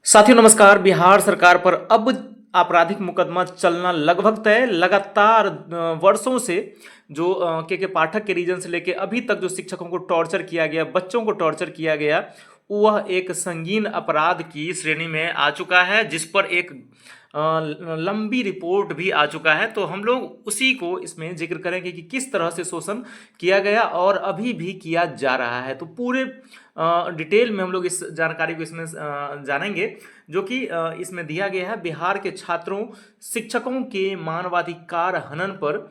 साथियों नमस्कार। बिहार सरकार पर अब आपराधिक मुकदमा चलना लगभग तय। लगातार वर्षों से जो के पाठक के रीजन से लेके अभी तक जो शिक्षकों को टॉर्चर किया गया, बच्चों को टॉर्चर किया गया, वह एक संगीन अपराध की श्रेणी में आ चुका है, जिस पर एक लंबी रिपोर्ट भी आ चुका है। तो हम लोग उसी को इसमें जिक्र करेंगे कि किस तरह से शोषण किया गया और अभी भी किया जा रहा है। तो पूरे डिटेल में हम लोग इस जानकारी को इसमें जानेंगे, जो कि इसमें दिया गया है। बिहार के छात्रों शिक्षकों के मानवाधिकार हनन पर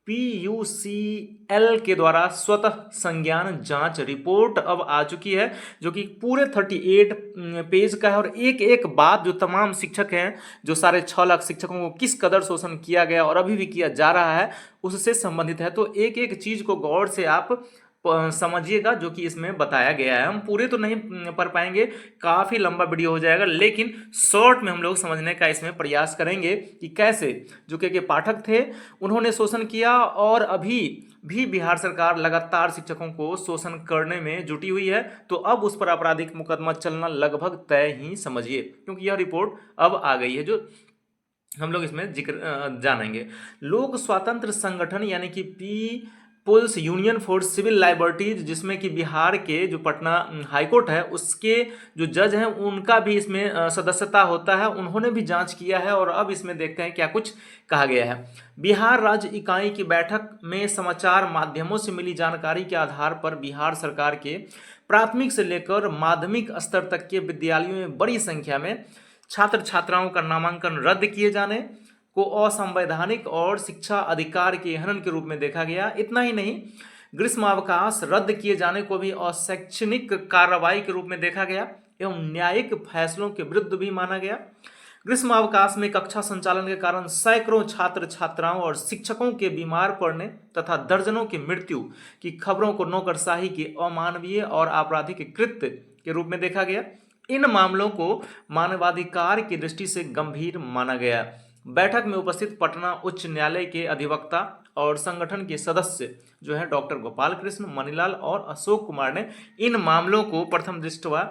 PUCL के द्वारा स्वतः संज्ञान जांच रिपोर्ट अब आ चुकी है, जो कि पूरे 38 पेज का है। और एक एक बात जो तमाम शिक्षक हैं, जो सारे 6 लाख शिक्षकों को किस कदर शोषण किया गया और अभी भी किया जा रहा है, उससे संबंधित है। तो एक एक चीज को गौर से आप समझिएगा, जो कि इसमें बताया गया है। हम पूरे तो नहीं पढ़ पाएंगे, काफ़ी लंबा वीडियो हो जाएगा, लेकिन शॉर्ट में हम लोग समझने का इसमें प्रयास करेंगे कि कैसे जो के पाठक थे उन्होंने शोषण किया और अभी भी बिहार सरकार लगातार शिक्षकों को शोषण करने में जुटी हुई है। तो अब उस पर आपराधिक मुकदमा चलना लगभग तय ही समझिए, क्योंकि यह रिपोर्ट अब आ गई है, जो हम लोग इसमें जिक्र जानेंगे। लोक स्वातंत्र संगठन यानी कि पीपुल्स यूनियन फॉर सिविल लाइबर्टीज, जिसमें कि बिहार के जो पटना हाईकोर्ट है उसके जो जज हैं उनका भी इसमें सदस्यता होता है। उन्होंने भी जांच किया है और अब इसमें देखते हैं क्या कुछ कहा गया है। बिहार राज्य इकाई की बैठक में समाचार माध्यमों से मिली जानकारी के आधार पर बिहार सरकार के प्राथमिक से लेकर माध्यमिक स्तर तक के विद्यालयों में बड़ी संख्या में छात्र छात्राओं का नामांकन रद्द किए जाने को असंवैधानिक और शिक्षा अधिकार के हनन के रूप में देखा गया। इतना ही नहीं, ग्रीष्मावकाश रद्द किए जाने को भी अशैक्षणिक कार्रवाई के रूप में देखा गया एवं न्यायिक फैसलों के विरुद्ध भी माना गया। ग्रीष्मावकाश में कक्षा संचालन के कारण सैकड़ों छात्र छात्राओं और शिक्षकों के बीमार पड़ने तथा दर्जनों की मृत्यु की खबरों को नौकरशाही के अमानवीय और आपराधिक कृत्य के रूप में देखा गया। इन मामलों को मानवाधिकार की दृष्टि से गंभीर माना गया। बैठक में उपस्थित पटना उच्च न्यायालय के अधिवक्ता और संगठन के सदस्य जो है डॉक्टर गोपाल कृष्ण, मनीलाल और अशोक कुमार ने इन मामलों को प्रथम दृष्टया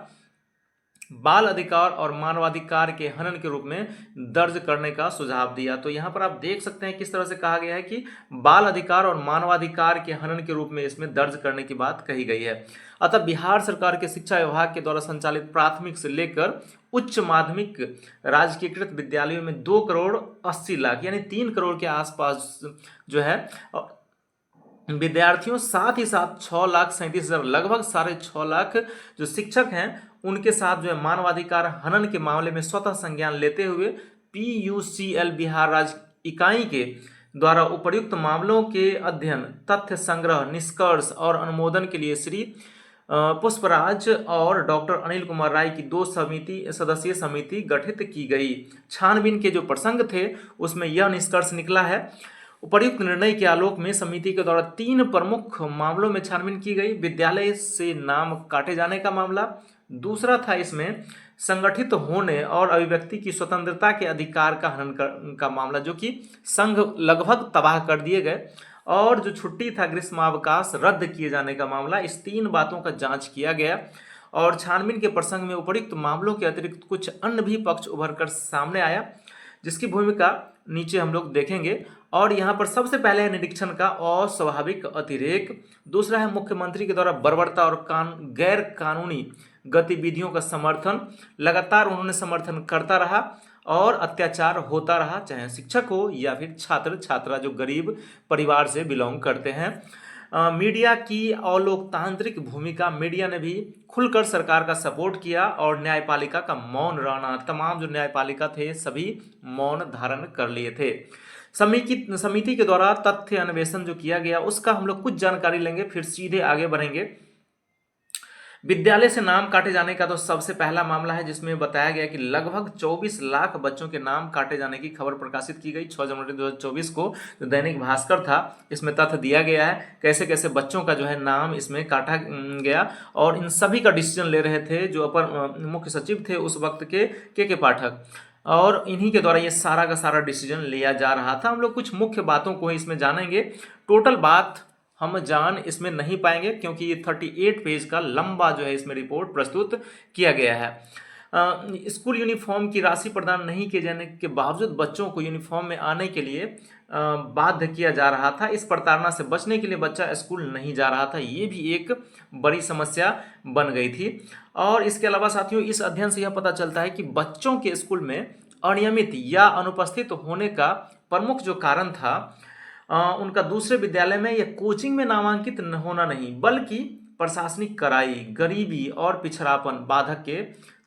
बाल अधिकार और मानवाधिकार के हनन के रूप में दर्ज करने का सुझाव दिया। तो यहाँ पर आप देख सकते हैं किस तरह से कहा गया है कि बाल अधिकार और मानवाधिकार के हनन के रूप में इसमें दर्ज करने की बात कही गई है। अतः बिहार सरकार के शिक्षा विभाग के द्वारा संचालित प्राथमिक से लेकर उच्च माध्यमिक राजकीयकृत विद्यालयों में 2 करोड़ 80 लाख यानी 3 करोड़ के आसपास जो है विद्यार्थियों, साथ ही साथ 6,37,000 लगभग 6.5 लाख जो शिक्षक हैं उनके साथ जो है मानवाधिकार हनन के मामले में स्वतः संज्ञान लेते हुए PUCL बिहार राज्य इकाई के द्वारा उपर्युक्त मामलों के अध्ययन, तथ्य संग्रह, निष्कर्ष और अनुमोदन के लिए श्री पुष्पराज और डॉक्टर अनिल कुमार राय की 2 सदस्यीय समिति गठित की गई। छानबीन के जो प्रसंग थे उसमें यह निष्कर्ष निकला है। उपर्युक्त निर्णय के आलोक में समिति के द्वारा 3 प्रमुख मामलों में छानबीन की गई। विद्यालय से नाम काटे जाने का मामला, दूसरा था इसमें संगठित होने और अभिव्यक्ति की स्वतंत्रता के अधिकार का हनन का मामला, जो कि संघ लगभग तबाह कर दिए गए, और जो छुट्टी था ग्रीष्मावकाश रद्द किए जाने का मामला। इस 3 बातों का जांच किया गया और छानबीन के प्रसंग में उपर्युक्त मामलों के अतिरिक्त कुछ अन्य भी पक्ष उभर कर सामने आया, जिसकी भूमिका नीचे हम लोग देखेंगे। और यहाँ पर सबसे पहले है निरीक्षण का अस्वाभाविक अतिरेक, दूसरा है मुख्यमंत्री के द्वारा बर्बरता और गैर कानूनी गतिविधियों का समर्थन। लगातार उन्होंने समर्थन करता रहा और अत्याचार होता रहा, चाहे शिक्षक हो या फिर छात्र छात्रा जो गरीब परिवार से बिलोंग करते हैं। मीडिया की अलोकतांत्रिक भूमिका, मीडिया ने भी खुलकर सरकार का सपोर्ट किया और न्यायपालिका का मौन रहना, तमाम जो न्यायपालिका थे सभी मौन धारण कर लिए थे। समिति के द्वारा तथ्य अन्वेषण जो किया गया उसका हम लोग कुछ जानकारी लेंगे, फिर सीधे आगे बढ़ेंगे। विद्यालय से नाम काटे जाने का तो सबसे पहला मामला है, जिसमें बताया गया कि लगभग 24 लाख बच्चों के नाम काटे जाने की खबर प्रकाशित की गई 6 जनवरी 2024 को। जो दैनिक भास्कर था इसमें तथ्य दिया गया है कैसे कैसे बच्चों का जो है नाम इसमें काटा गया, और इन सभी का डिसीजन ले रहे थे जो अपर मुख्य सचिव थे उस वक्त के पाठक, और इन्हीं के द्वारा ये सारा का सारा डिसीजन लिया जा रहा था। हम लोग कुछ मुख्य बातों को इसमें जानेंगे, टोटल बात हम जान इसमें नहीं पाएंगे क्योंकि ये 38 पेज का लंबा जो है इसमें रिपोर्ट प्रस्तुत किया गया है। स्कूल यूनिफॉर्म की राशि प्रदान नहीं किए जाने के बावजूद बच्चों को यूनिफॉर्म में आने के लिए बाध्य किया जा रहा था। इस प्रताड़ना से बचने के लिए बच्चा स्कूल नहीं जा रहा था, ये भी एक बड़ी समस्या बन गई थी। और इसके अलावा साथियों, इस अध्ययन से यह पता चलता है कि बच्चों के स्कूल में अनियमित या अनुपस्थित होने का प्रमुख जो कारण था, उनका दूसरे विद्यालय में या कोचिंग में नामांकित होना नहीं, बल्कि प्रशासनिक कड़ाई, गरीबी और पिछड़ापन बाधक के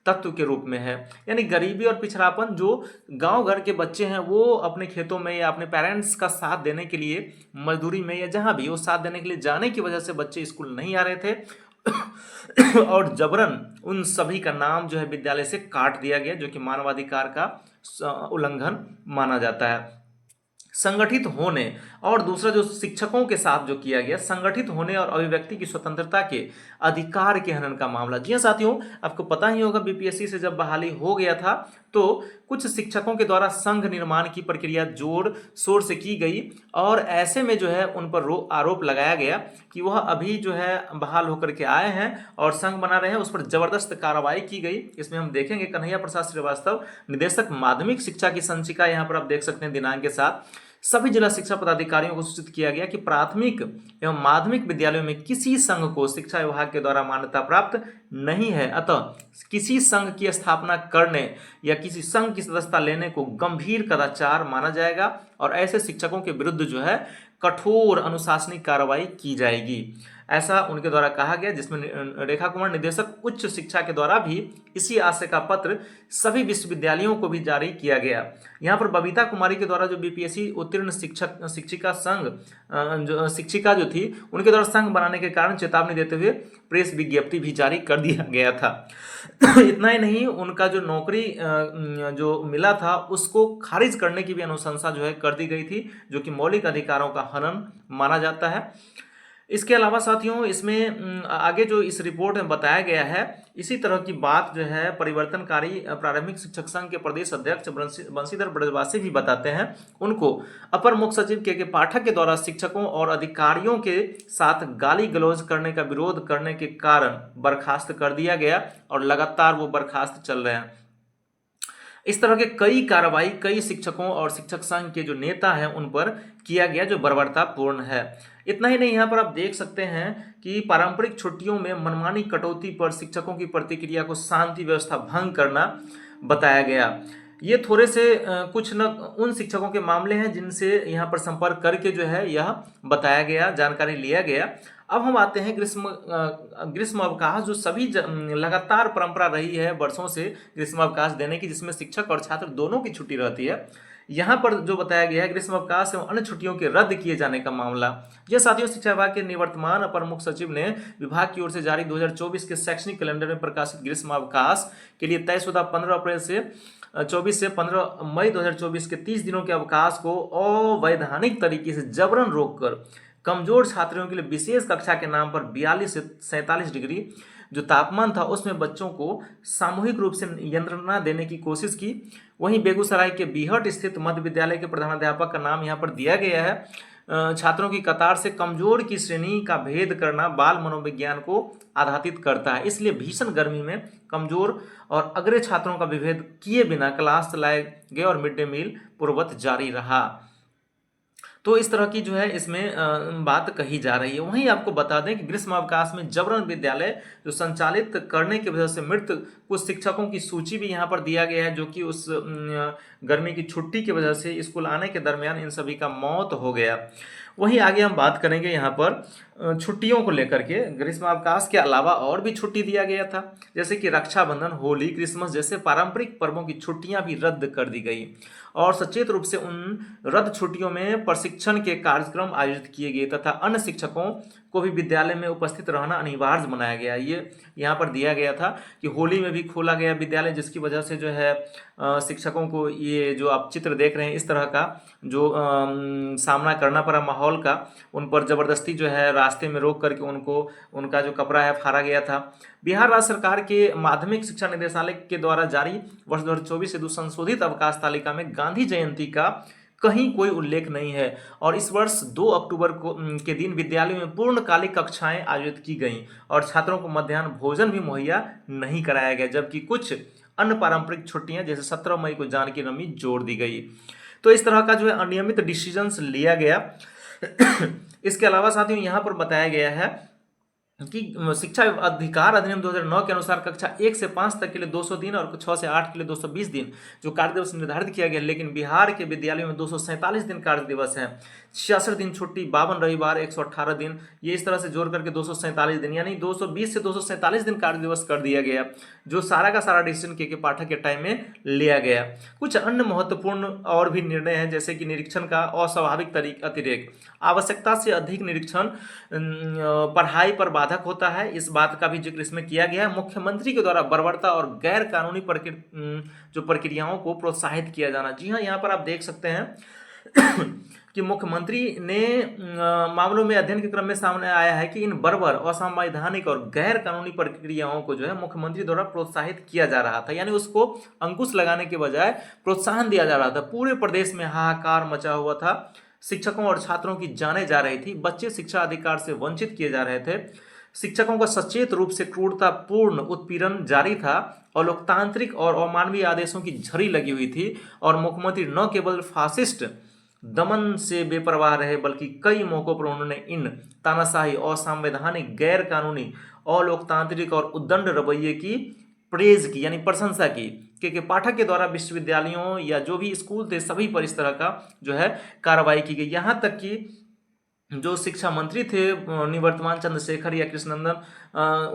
तत्व के रूप में है। यानी गरीबी और पिछड़ापन, जो गांव घर के बच्चे हैं वो अपने खेतों में या अपने पेरेंट्स का साथ देने के लिए मजदूरी में या जहां भी वो साथ देने के लिए जाने की वजह से बच्चे स्कूल नहीं आ रहे थे और जबरन उन सभी का नाम जो है विद्यालय से काट दिया गया, जो कि मानवाधिकार का उल्लंघन माना जाता है। संगठित होने और दूसरा जो शिक्षकों के साथ जो किया गया, संगठित होने और अभिव्यक्ति की स्वतंत्रता के अधिकार के हनन का मामला। जी हाँ साथियों, आपको पता ही होगा बीपीएससी से जब बहाली हो गया था तो कुछ शिक्षकों के द्वारा संघ निर्माण की प्रक्रिया जोर शोर से की गई और ऐसे में जो है उन पर आरोप लगाया गया कि वह अभी जो है बहाल होकर के आए हैं और संघ बना रहे हैं, उस पर जबरदस्त कार्रवाई की गई। इसमें हम देखेंगे कन्हैया प्रसाद श्रीवास्तव, निदेशक माध्यमिक शिक्षा की संचिका, यहाँ पर आप देख सकते हैं दिनांक के साथ, सभी जिला शिक्षा पदाधिकारियों को सूचित किया गया कि प्राथमिक एवं माध्यमिक विद्यालयों में किसी संघ को शिक्षा विभाग के द्वारा मान्यता प्राप्त नहीं है, अतः किसी संघ की स्थापना करने या किसी संघ की सदस्यता लेने को गंभीर कदाचार माना जाएगा और ऐसे शिक्षकों के विरुद्ध जो है कठोर अनुशासनिक कार्रवाई की जाएगी, ऐसा उनके द्वारा कहा गया। जिसमें रेखा कुमार, निदेशक उच्च शिक्षा के द्वारा भी इसी आशय का पत्र सभी विश्वविद्यालयों को भी जारी किया गया। यहाँ पर बबीता कुमारी के द्वारा जो बीपीएससी उत्तीर्ण शिक्षिका जो थी, उनके द्वारा संघ बनाने के कारण चेतावनी देते हुए प्रेस विज्ञप्ति भी जारी कर दिया गया था। इतना ही नहीं, उनका जो नौकरी जो मिला था उसको खारिज करने की भी अनुशंसा जो है कर दी गई थी, जो कि मौलिक अधिकारों का हनन माना जाता है। इसके अलावा साथियों, इसमें आगे जो इस रिपोर्ट में बताया गया है, इसी तरह की बात जो है परिवर्तनकारी प्रारंभिक शिक्षक संघ के प्रदेश अध्यक्ष बंशीधर ब्रजवासी भी बताते हैं। उनको अपर मुख्य सचिव के पाठक के द्वारा शिक्षकों और अधिकारियों के साथ गाली गलौज करने का विरोध करने के कारण बर्खास्त कर दिया गया और लगातार वो बर्खास्त चल रहे हैं। इस तरह के कई कार्रवाई कई शिक्षकों और शिक्षक संघ के जो नेता हैं उन पर किया गया, जो बर्बरतापूर्ण है। इतना ही नहीं, यहाँ पर आप देख सकते हैं कि पारंपरिक छुट्टियों में मनमानी कटौती पर शिक्षकों की प्रतिक्रिया को शांति व्यवस्था भंग करना बताया गया। ये थोड़े से कुछ न उन शिक्षकों के मामले हैं जिनसे यहाँ पर संपर्क करके जो है यह बताया गया, जानकारी लिया गया। अब हम आते हैं ग्रीष्म अवकाश, जो सभी लगातार परंपरा रही है वर्षों से ग्रीष्म अवकाश देने की, जिसमें शिक्षक और छात्र दोनों की छुट्टी रहती है। यहाँ पर जो बताया गया है ग्रीष्म अवकाश एवं अन्य छुट्टियों के रद्द किए जाने का मामला। यह साथियों शिक्षा विभाग के निवर्तमान अपर मुख्य सचिव ने विभाग की ओर से जारी 2024 के शैक्षणिक कैलेंडर में प्रकाशित ग्रीष्म अवकाश के लिए तयशुदा 15 अप्रैल से 24 से 15 मई 2024 के 30 दिनों के अवकाश को अवैधानिक तरीके से जबरन रोककर कमजोर छात्रों के लिए विशेष कक्षा के नाम पर 42 से 47 डिग्री जो तापमान था उसमें बच्चों को सामूहिक रूप से यंत्रणा देने की कोशिश की। वहीं बेगूसराय के बीहट स्थित मध्य विद्यालय के प्रधानाध्यापक का नाम यहाँ पर दिया गया है। छात्रों की कतार से कमजोर की श्रेणी का भेद करना बाल मनोविज्ञान को आधारित करता है, इसलिए भीषण गर्मी में कमजोर और अग्रणी छात्रों का विभेद किए बिना क्लास चलाए गए और मिड डे मील पूर्ववत जारी रहा। तो इस तरह की जो है इसमें बात कही जा रही है। वहीं आपको बता दें कि ग्रीष्म अवकाश में जबरन विद्यालय जो संचालित करने की वजह से मृत कुछ शिक्षकों की सूची भी यहाँ पर दिया गया है, जो कि उस गर्मी की छुट्टी की वजह से स्कूल आने के दरमियान इन सभी का मौत हो गया। वहीं आगे हम बात करेंगे यहाँ पर छुट्टियों को लेकर के। ग्रीष्म अवकाश के अलावा और भी छुट्टी दिया गया था, जैसे कि रक्षाबंधन, होली, क्रिसमस जैसे पारंपरिक पर्वों की छुट्टियां भी रद्द कर दी गई और सचेत रूप से उन रद्द छुट्टियों में प्रशिक्षण के कार्यक्रम आयोजित किए गए तथा अन्य शिक्षकों को भी विद्यालय में उपस्थित रहना अनिवार्य बनाया गया। ये यहाँ पर दिया गया था कि होली में भी खोला गया विद्यालय, जिसकी वजह से जो है शिक्षकों को ये जो आप चित्र देख रहे हैं इस तरह का जो सामना करना पड़ा माहौल का, उन पर जबरदस्ती जो है रास्ते में रोक करके उनका जो कपड़ा है फाड़ा गया था। बिहार राज्य सरकार के माध्यमिक शिक्षा निदेशालय के द्वारा जारी वर्ष 2024 से संशोधित अवकाश तालिका में गांधी जयंती का कहीं कोई उल्लेख नहीं है और इस वर्ष 2 अक्टूबर के दिन विद्यालयों में पूर्णकालिक कक्षाएं आयोजित की गईं और छात्रों को मध्याह्न भोजन भी मुहैया नहीं कराया गया, जबकि कुछ अन्य पारंपरिक छुट्टियां जैसे 17 मई को जानकी नवमी जोड़ दी गई। तो इस तरह का जो है अनियमित डिसीजंस लिया गया। इसके अलावा साथियों यहाँ पर बताया गया है कि शिक्षा अधिकार अधिनियम 2009 के अनुसार कक्षा 1 से 5 तक के लिए 200 दिन और 6 से 8 के लिए 220 दिन जो कार्य दिवस निर्धारित किया गया, लेकिन बिहार के विद्यालयों में 247 दिन कार्य दिवस है, 66 दिन छुट्टी, 52 रविवार, 118 दिन, ये इस तरह से जोड़ करके 247 दिन यानी 220 से 247 दिन कार्य दिवस कर दिया गया, जो सारा का सारा डिसीजन के पाठक के टाइम में लिया गया। कुछ अन्य महत्वपूर्ण और भी निर्णय हैं जैसे कि निरीक्षण का अस्वाभाविक तरीका अतिरेक, आवश्यकता से अधिक निरीक्षण पढ़ाई पर बाधक होता है, इस बात का भी जिक्र इसमें किया गया है। मुख्यमंत्री के द्वारा बर्बरता और गैर कानूनी जो प्रक्रियाओं को प्रोत्साहित किया जाना। जी हाँ, यहाँ पर आप देख सकते हैं कि मुख्यमंत्री ने मामलों में अध्ययन के क्रम में सामने आया है कि इन बर्बर, असंवैधानिक और गैर कानूनी प्रक्रियाओं को जो है मुख्यमंत्री द्वारा प्रोत्साहित किया जा रहा था, यानी उसको अंकुश लगाने के बजाय प्रोत्साहन दिया जा रहा था। पूरे प्रदेश में हाहाकार मचा हुआ था, शिक्षकों और छात्रों की जानें जा रही थी, बच्चे शिक्षा अधिकार से वंचित किए जा रहे थे, शिक्षकों का सचेत रूप से क्रूरतापूर्ण उत्पीड़न जारी था और लोकतांत्रिक और अमानवीय आदेशों की झड़ी लगी हुई थी। और मुख्यमंत्री न केवल फासिस्ट दमन से बेपरवाह रहे बल्कि कई मौकों पर उन्होंने इन तानाशाही, असंवैधानिक, गैर कानूनी, अलोकतांत्रिक और उद्दंड रवैये की प्रेज की यानी प्रशंसा की कि पाठक के द्वारा विश्वविद्यालयों या जो भी स्कूल थे सभी पर इस तरह का जो है कार्रवाई की गई। यहाँ तक कि जो शिक्षा मंत्री थे निवर्तमान चंद्रशेखर या कृष्णनंदन,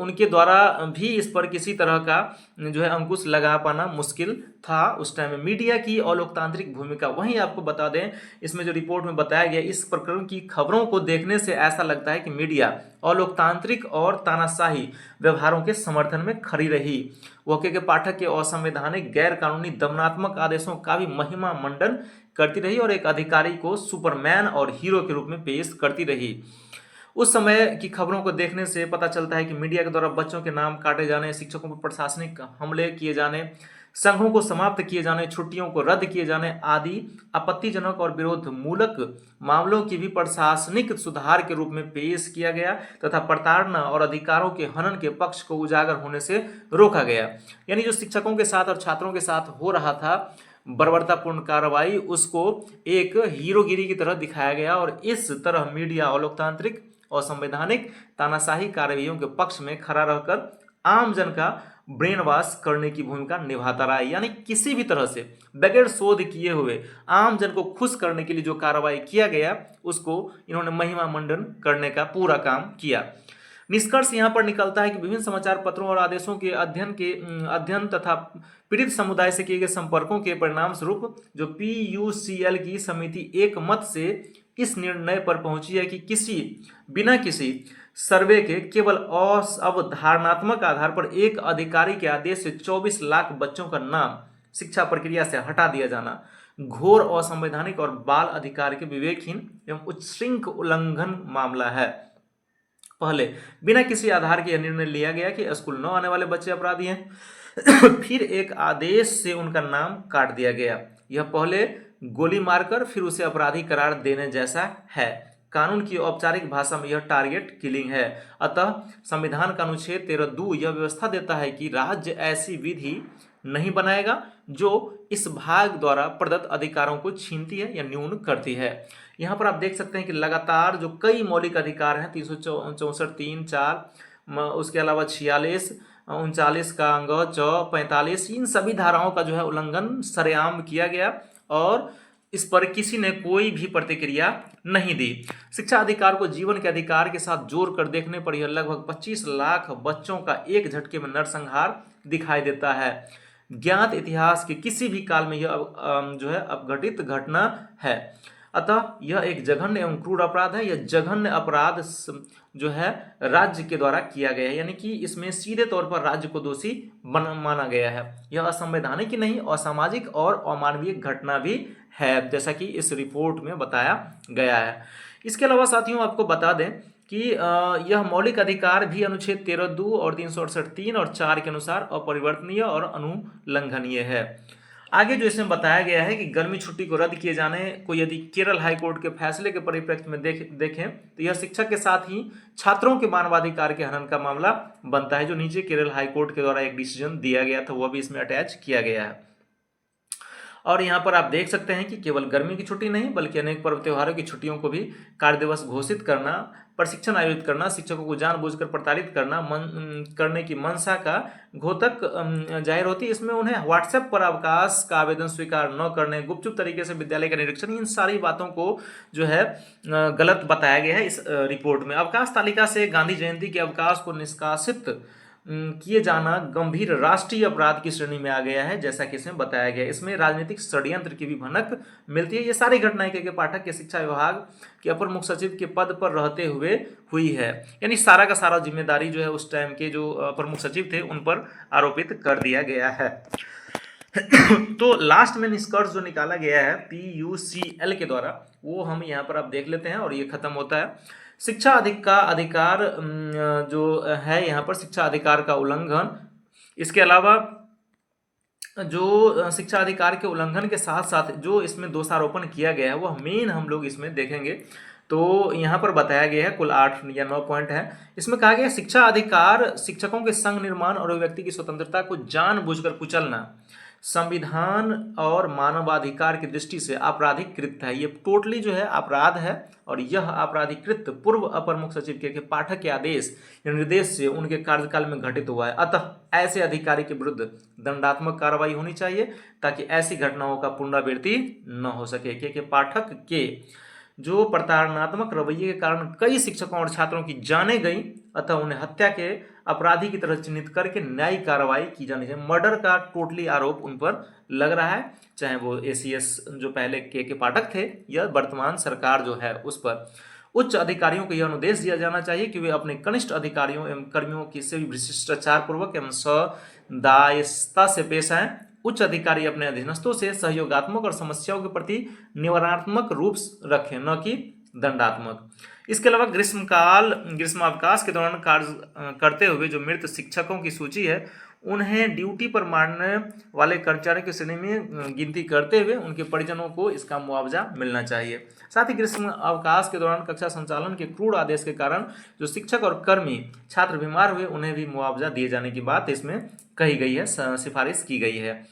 उनके द्वारा भी इस पर किसी तरह का जो है अंकुश लगा पाना मुश्किल था उस टाइम में। मीडिया की अलोकतांत्रिक भूमिका, वहीं आपको बता दें इसमें जो रिपोर्ट में बताया गया, इस प्रकरण की खबरों को देखने से ऐसा लगता है कि मीडिया अलोकतांत्रिक और तानाशाही व्यवहारों के समर्थन में खड़ी रही। वह के पाठक के असंवैधानिक, गैर कानूनी, दमनात्मक आदेशों का भी महिमा मंडन करती रही और एक अधिकारी को सुपरमैन और हीरो के रूप में पेश करती रही। उस समय की खबरों को देखने से पता चलता है कि मीडिया के द्वारा बच्चों के नाम काटे जाने, शिक्षकों पर प्रशासनिक हमले किए जाने, संघों को समाप्त किए जाने, छुट्टियों को रद्द किए जाने आदि आपत्तिजनक और विरोध मूलक मामलों की भी प्रशासनिक सुधार के रूप में पेश किया गया तथा प्रताड़ना और अधिकारों के हनन के पक्ष को उजागर होने से रोका गया। यानी जो शिक्षकों के साथ और छात्रों के साथ हो रहा था बर्बरतापूर्ण कार्रवाई, उसको एक हीरोगिरी की तरह दिखाया गया और इस तरह मीडिया अलोकतांत्रिक और संवैधानिक तानाशाही कार्रवाइयों के पक्ष में खड़ा रहकर आम जन का ब्रेन वॉश करने की भूमिका निभाता रहा है। यानी किसी भी तरह से बगैर शोध किए हुए आम जन को खुश करने के लिए जो कार्रवाई किया गया उसको इन्होंने महिमा मंडन करने का पूरा काम किया। निष्कर्ष यहाँ पर निकलता है कि विभिन्न समाचार पत्रों और आदेशों के अध्ययन तथा पीड़ित समुदाय से किए गए संपर्कों के परिणाम स्वरूप जो PUCL की समिति एक मत से इस निर्णय पर पहुंची है कि बिना किसी सर्वे के केवल अवधारणात्मक आधार पर एक अधिकारी के आदेश से 24 लाख बच्चों का नाम शिक्षा प्रक्रिया से हटा दिया जाना घोर असंवैधानिक और बाल अधिकार के विवेकहीन एवं उच्चश्रृंख उल्लंघन मामला है। पहले बिना किसी आधार के यह निर्णय लिया गया कि स्कूल न आने वाले बच्चे अपराधी हैं, फिर एक आदेश से उनका नाम काट दिया गया। यह पहले गोली मारकर फिर उसे अपराधी करार देने जैसा है। कानून की औपचारिक भाषा में यह टारगेट किलिंग है। अतः संविधान का अनुच्छेद 13(2) यह व्यवस्था देता है कि राज्य ऐसी विधि नहीं बनाएगा जो इस भाग द्वारा प्रदत्त अधिकारों को छीनती है या न्यून करती है। यहाँ पर आप देख सकते हैं कि लगातार जो कई मौलिक अधिकार हैं 364, 3, 4, उसके अलावा 46, 39 का अंग 45, इन सभी धाराओं का जो है उल्लंघन सरेआम किया गया और इस पर किसी ने कोई भी प्रतिक्रिया नहीं दी। शिक्षा अधिकार को जीवन के अधिकार के साथ जोड़कर देखने पर यह लगभग 25 लाख बच्चों का एक झटके में नरसंहार दिखाई देता है। ज्ञात इतिहास के किसी भी काल में यह जो है अपघटित घटना है। अतः यह एक जघन्य एवं क्रूर अपराध है। यह जघन्य अपराध जो है राज्य के द्वारा किया गया है, यानी कि इसमें सीधे तौर पर राज्य को दोषी माना गया है। यह असंवैधानिक ही नहीं, असामाजिक और अमानवीय घटना भी है, जैसा कि इस रिपोर्ट में बताया गया है। इसके अलावा साथियों आपको बता दें कि यह मौलिक अधिकार भी अनुच्छेद 13(2) और 368(3) और 4 के अनुसार अपरिवर्तनीय और अनुलंघनीय है। आगे जो इसमें बताया गया है कि गर्मी छुट्टी को रद्द किए जाने को यदि केरल हाईकोर्ट के फैसले के परिप्रेक्ष्य में देखें तो यह शिक्षक के साथ ही छात्रों के मानवाधिकार के हनन का मामला बनता है, जो नीचे केरल हाईकोर्ट के द्वारा एक डिसीजन दिया गया था, वह भी इसमें अटैच किया गया है। और यहाँ पर आप देख सकते हैं कि केवल गर्मी की छुट्टी नहीं बल्कि अनेक पर्व त्योहारों की छुट्टियों को भी कार्य दिवस घोषित करना, प्रशिक्षण आयोजित करना, शिक्षकों को जानबूझकर प्रताड़ित करने की मंशा का घोतक जाहिर होती है। इसमें उन्हें व्हाट्सएप पर अवकाश का आवेदन स्वीकार न करने, गुपचुप तरीके से विद्यालय का निरीक्षण, इन सारी बातों को जो है गलत बताया गया है इस रिपोर्ट में। अवकाश तालिका से गांधी जयंती के अवकाश को निष्कासित किए जाना गंभीर राष्ट्रीय अपराध की श्रेणी में आ गया है, जैसा कि इसमें बताया गया। इसमें राजनीतिक षड्यंत्र की भी भनक मिलती है। ये सारी घटनाएं के पाठक के शिक्षा विभाग के अपर मुख्य सचिव के पद पर रहते हुए हुई है, यानी सारा का सारा जिम्मेदारी जो है उस टाइम के जो अपर मुख्य सचिव थे उन पर आरोपित कर दिया गया है। तो लास्ट में निष्कर्ष जो निकाला गया है PUCL के द्वारा, वो हम यहाँ पर आप देख लेते हैं और ये खत्म होता है। शिक्षा अधिकार जो है यहाँ पर शिक्षा अधिकार का उल्लंघन, इसके अलावा जो शिक्षा अधिकार के उल्लंघन के साथ साथ जो इसमें दोषारोपण किया गया है वह मेन हम लोग इसमें देखेंगे। तो यहाँ पर बताया गया है कुल 8 या 9 पॉइंट है। इसमें कहा गया शिक्षा अधिकार शिक्षकों के संघ निर्माण और व्यक्ति की स्वतंत्रता को जानबूझकर कुचलना संविधान और मानवाधिकार की दृष्टि से आपराधिक कृत्य है। ये टोटली जो है अपराध है और यह आपराधिक कृत्य पूर्व अपर मुख्य सचिव के पाठक के आदेश या निर्देश से उनके कार्यकाल में घटित हुआ है। अतः ऐसे अधिकारी के विरुद्ध दंडात्मक कार्रवाई होनी चाहिए ताकि ऐसी घटनाओं का पुनरावृत्ति न हो सके। के पाठक के जो प्रताड़नात्मक रवैये के कारण कई शिक्षकों और छात्रों की जानें गई, अतः उन्हें हत्या के अपराधी की तरह चिन्हित करके न्यायिक कार्रवाई की जानी चाहिए। मर्डर का टोटली आरोप उन पर लग रहा है, चाहे वो ACS जो पहले के पाठक थे या वर्तमान सरकार जो है उस पर। उच्च अधिकारियों को यह अनुदेश दिया जाना चाहिए कि वे अपने कनिष्ठ अधिकारियों एवं कर्मियों की से भ्रष्टाचार पूर्वक एवं सदायस्ता से पेश आए। उच्च अधिकारी अपने अधीनस्थों से सहयोगात्मक और समस्याओं के प्रति निवारणात्मक रूप रखें, न कि दंडात्मक। इसके अलावा ग्रीष्मावकाश के दौरान कार्य करते हुए जो मृत शिक्षकों की सूची है उन्हें ड्यूटी पर मारने वाले कर्मचारियों की श्रेणी में गिनती करते हुए उनके परिजनों को इसका मुआवजा मिलना चाहिए। साथ ही ग्रीष्म अवकाश के दौरान कक्षा संचालन के क्रूर आदेश के कारण जो शिक्षक और कर्मी छात्र बीमार हुए उन्हें भी मुआवजा दिए जाने की बात इसमें कही गई है, सिफारिश की गई है।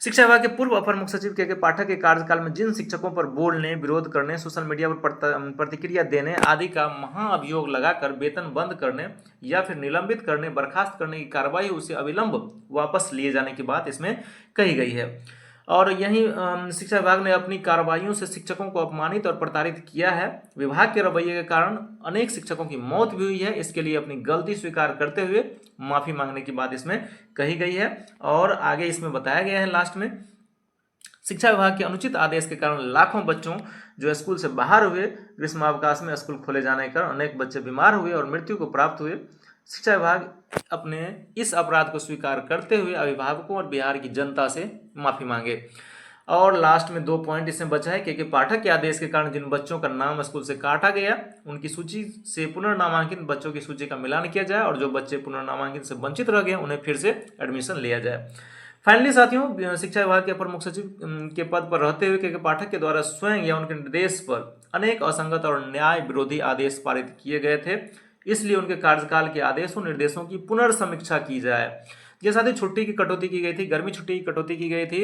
शिक्षा विभाग के पूर्व अपर मुख्य सचिव के पाठक के कार्यकाल में जिन शिक्षकों पर बोलने, विरोध करने, सोशल मीडिया पर प्रतिक्रिया देने आदि का महाअभियोग लगाकर वेतन बंद करने या फिर निलंबित करने, बर्खास्त करने की कार्रवाई उसे अविलंब वापस लिए जाने की बात इसमें कही गई है। और यही शिक्षा विभाग ने अपनी कार्रवाइयों से शिक्षकों को अपमानित और प्रताड़ित किया है। विभाग के रवैये के कारण अनेक शिक्षकों की मौत भी हुई है। इसके लिए अपनी गलती स्वीकार करते हुए माफी मांगने की बात इसमें कही गई है। और आगे इसमें बताया गया है लास्ट में, शिक्षा विभाग के अनुचित आदेश के कारण लाखों बच्चों जो स्कूल से बाहर हुए, ग्रीष्मावकाश में स्कूल खोले जाने के कारण अनेक बच्चे बीमार हुए और मृत्यु को प्राप्त हुए। शिक्षा विभाग अपने इस अपराध को स्वीकार करते हुए अभिभावकों और बिहार की जनता से माफी मांगे। और लास्ट में 2 पॉइंट इसमें बचा है कि पाठक के आदेश के कारण जिन बच्चों का नाम स्कूल से काटा गया उनकी सूची से पुनर्नामांकित बच्चों की सूची का मिलान किया जाए और जो बच्चे पुनर्नामांकन से वंचित रह गए उन्हें फिर से एडमिशन लिया जाए। फाइनली साथियों, शिक्षा विभाग के अपर मुख्य सचिव के पद पर रहते हुए के पाठक के द्वारा स्वयं या उनके निर्देश पर अनेक असंगत और न्याय विरोधी आदेश पारित किए गए थे, इसलिए उनके कार्यकाल के आदेशों निर्देशों की पुनर्समीक्षा की जाए। जैसा कि छुट्टी की कटौती की गई थी, गर्मी छुट्टी की कटौती की गई थी,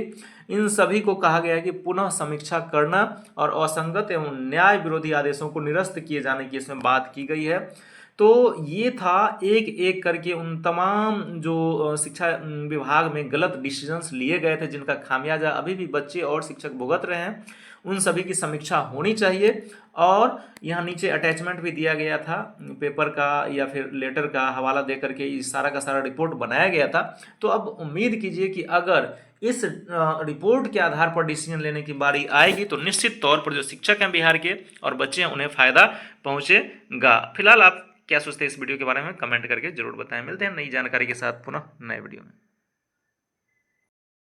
इन सभी को कहा गया है कि पुनः समीक्षा करना और असंगत एवं न्याय विरोधी आदेशों को निरस्त किए जाने की इसमें बात की गई है। तो ये था एक एक करके उन तमाम जो शिक्षा विभाग में गलत डिसीजंस लिए गए थे जिनका खामियाजा अभी भी बच्चे और शिक्षक भुगत रहे हैं, उन सभी की समीक्षा होनी चाहिए। और यहाँ नीचे अटैचमेंट भी दिया गया था पेपर का या फिर लेटर का हवाला दे करके इस सारा का सारा रिपोर्ट बनाया गया था। तो अब उम्मीद कीजिए कि अगर इस रिपोर्ट के आधार पर डिसीजन लेने की बारी आएगी तो निश्चित तौर पर जो शिक्षक हैं बिहार के और बच्चे हैं उन्हें फ़ायदा पहुँचेगा। फिलहाल आप क्या सोचते हैं इस वीडियो के बारे में कमेंट करके जरूर बताएं। मिलते हैं नई जानकारी के साथ पुनः नए वीडियो में।